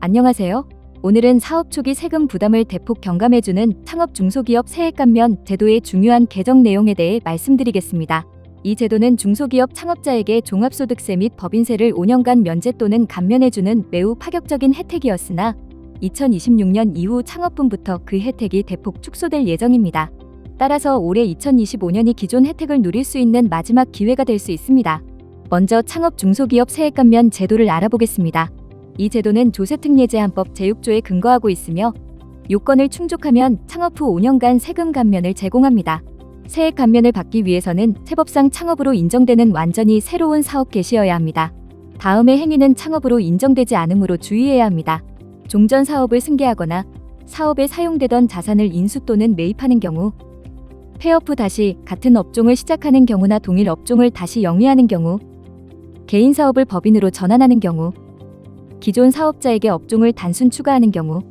안녕하세요. 오늘은 사업 초기 세금 부담을 대폭 경감해주는 창업 중소기업 세액 감면 제도의 중요한 개정 내용에 대해 말씀드리겠습니다. 이 제도는 중소기업 창업자에게 종합소득세 및 법인세를 5년간 면제 또는 감면해주는 매우 파격적인 혜택이었으나 2026년 이후 창업분부터 그 혜택이 대폭 축소될 예정입니다. 따라서 올해 2025년이 기존 혜택을 누릴 수 있는 마지막 기회가 될 수 있습니다. 먼저 창업 중소기업 세액 감면 제도를 알아보겠습니다. 이 제도는 조세특례제한법 제6조에 근거하고 있으며 요건을 충족하면 창업 후 5년간 세금 감면을 제공합니다. 세액 감면을 받기 위해서는 세법상 창업으로 인정되는 완전히 새로운 사업 개시여야 합니다. 다음의 행위는 창업으로 인정되지 않으므로 주의해야 합니다. 종전 사업을 승계하거나 사업에 사용되던 자산을 인수 또는 매입하는 경우, 폐업 후 다시 같은 업종을 시작하는 경우나 동일 업종을 다시 영위하는 경우, 개인 사업을 법인으로 전환하는 경우, 기존 사업자에게 업종을 단순 추가하는 경우,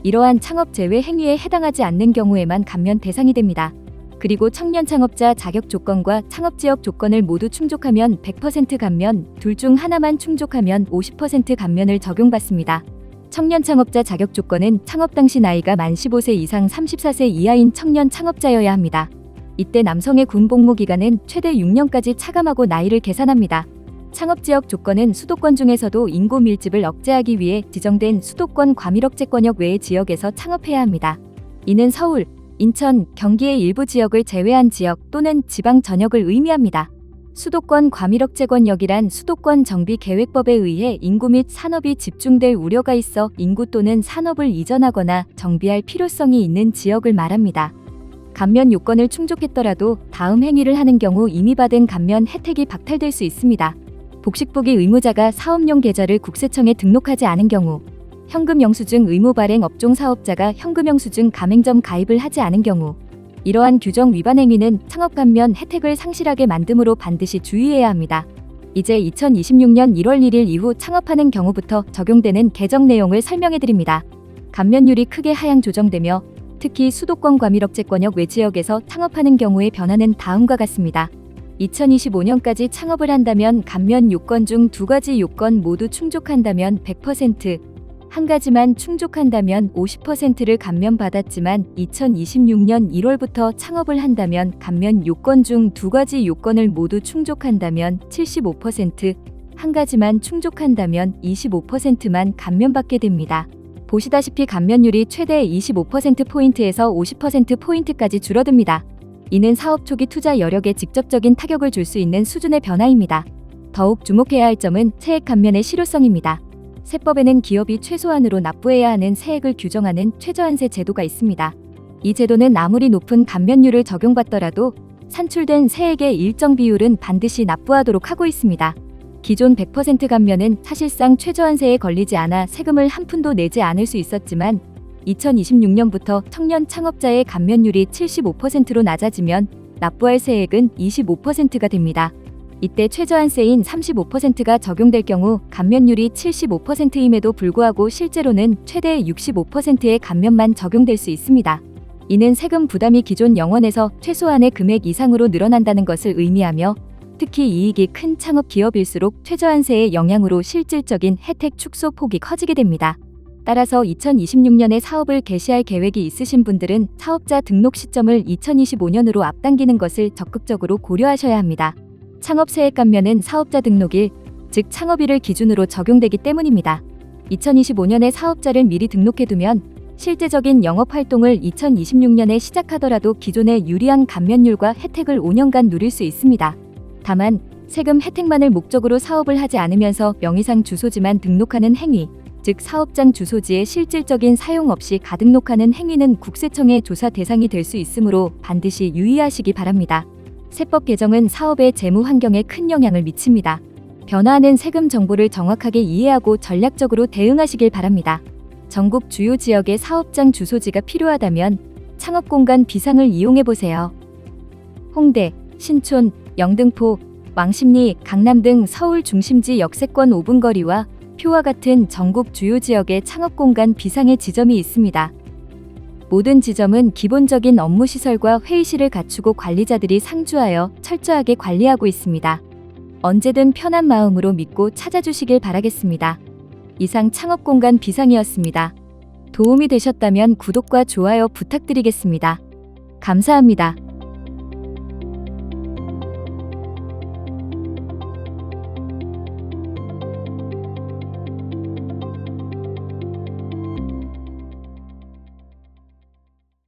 이러한 창업 제외 행위에 해당하지 않는 경우에만 감면 대상이 됩니다. 그리고 청년 창업자 자격 조건과 창업지역 조건을 모두 충족하면 100% 감면, 둘 중 하나만 충족하면 50% 감면을 적용받습니다. 청년 창업자 자격 조건은 창업 당시 나이가 만 15세 이상 34세 이하인 청년 창업자여야 합니다. 이때 남성의 군 복무 기간은 최대 6년까지 차감하고 나이를 계산합니다. 창업지역 조건은 수도권 중에서도 인구 밀집을 억제하기 위해 지정된 수도권 과밀억제권역 외의 지역에서 창업해야 합니다. 이는 서울, 인천, 경기의 일부 지역을 제외한 지역 또는 지방 전역을 의미합니다. 수도권 과밀억제권역이란 수도권 정비계획법에 의해 인구 및 산업이 집중될 우려가 있어 인구 또는 산업을 이전하거나 정비할 필요성이 있는 지역을 말합니다. 감면 요건을 충족했더라도 다음 행위를 하는 경우 이미 받은 감면 혜택이 박탈될 수 있습니다. 복식부기 의무자가 사업용 계좌를 국세청에 등록하지 않은 경우, 현금 영수증 의무 발행 업종 사업자가 현금 영수증 가맹점 가입을 하지 않은 경우, 이러한 규정 위반 행위는 창업 감면 혜택을 상실하게 만드므로 반드시 주의해야 합니다. 이제 2026년 1월 1일 이후 창업하는 경우부터 적용되는 개정 내용을 설명해 드립니다. 감면율이 크게 하향 조정되며 특히 수도권 과밀억제권역 외 지역에서 창업하는 경우의 변화는 다음과 같습니다. 2025년까지 창업을 한다면 감면 요건 중 두 가지 요건 모두 충족한다면 100%, 한 가지만 충족한다면 50%를 감면받았지만 2026년 1월부터 창업을 한다면 감면 요건 중 두 가지 요건을 모두 충족한다면 75%, 한 가지만 충족한다면 25%만 감면받게 됩니다. 보시다시피 감면율이 최대 25%포인트에서 50%포인트까지 줄어듭니다. 이는 사업 초기 투자 여력에 직접적인 타격을 줄 수 있는 수준의 변화입니다. 더욱 주목해야 할 점은 세액 감면의 실효성입니다. 세법에는 기업이 최소한으로 납부해야 하는 세액을 규정하는 최저한세 제도가 있습니다. 이 제도는 아무리 높은 감면율을 적용받더라도 산출된 세액의 일정 비율은 반드시 납부하도록 하고 있습니다. 기존 100% 감면은 사실상 최저한세에 걸리지 않아 세금을 한 푼도 내지 않을 수 있었지만 2026년부터 청년 창업자의 감면율이 75%로 낮아지면 납부할 세액은 25%가 됩니다. 이때 최저한세인 35%가 적용될 경우 감면율이 75%임에도 불구하고 실제로는 최대 65%의 감면만 적용될 수 있습니다. 이는 세금 부담이 기존 영원에서 최소한의 금액 이상으로 늘어난다는 것을 의미하며 특히 이익이 큰 창업 기업일수록 최저한세의 영향으로 실질적인 혜택 축소 폭이 커지게 됩니다. 따라서 2026년에 사업을 개시할 계획이 있으신 분들은 사업자 등록 시점을 2025년으로 앞당기는 것을 적극적으로 고려하셔야 합니다. 창업 세액 감면은 사업자 등록일, 즉 창업일을 기준으로 적용되기 때문입니다. 2025년에 사업자를 미리 등록해두면 실제적인 영업활동을 2026년에 시작하더라도 기존의 유리한 감면율과 혜택을 5년간 누릴 수 있습니다. 다만 세금 혜택만을 목적으로 사업을 하지 않으면서 명의상 주소지만 등록하는 행위, 즉 사업장 주소지의 실질적인 사용 없이 가등록하는 행위는 국세청의 조사 대상이 될 수 있으므로 반드시 유의하시기 바랍니다. 세법 개정은 사업의 재무 환경에 큰 영향을 미칩니다. 변화하는 세금 정보를 정확하게 이해하고 전략적으로 대응하시길 바랍니다. 전국 주요 지역의 사업장 주소지가 필요하다면 창업공간 비상을 이용해보세요. 홍대, 신촌, 영등포, 왕십리, 강남 등 서울 중심지 역세권 5분 거리와 표와 같은 전국 주요 지역에 창업공간 비상의 지점이 있습니다. 모든 지점은 기본적인 업무 시설과 회의실을 갖추고 관리자들이 상주하여 철저하게 관리하고 있습니다. 언제든 편한 마음으로 믿고 찾아주시길 바라겠습니다. 이상 창업공간 비상이었습니다. 도움이 되셨다면 구독과 좋아요 부탁드리겠습니다. 감사합니다.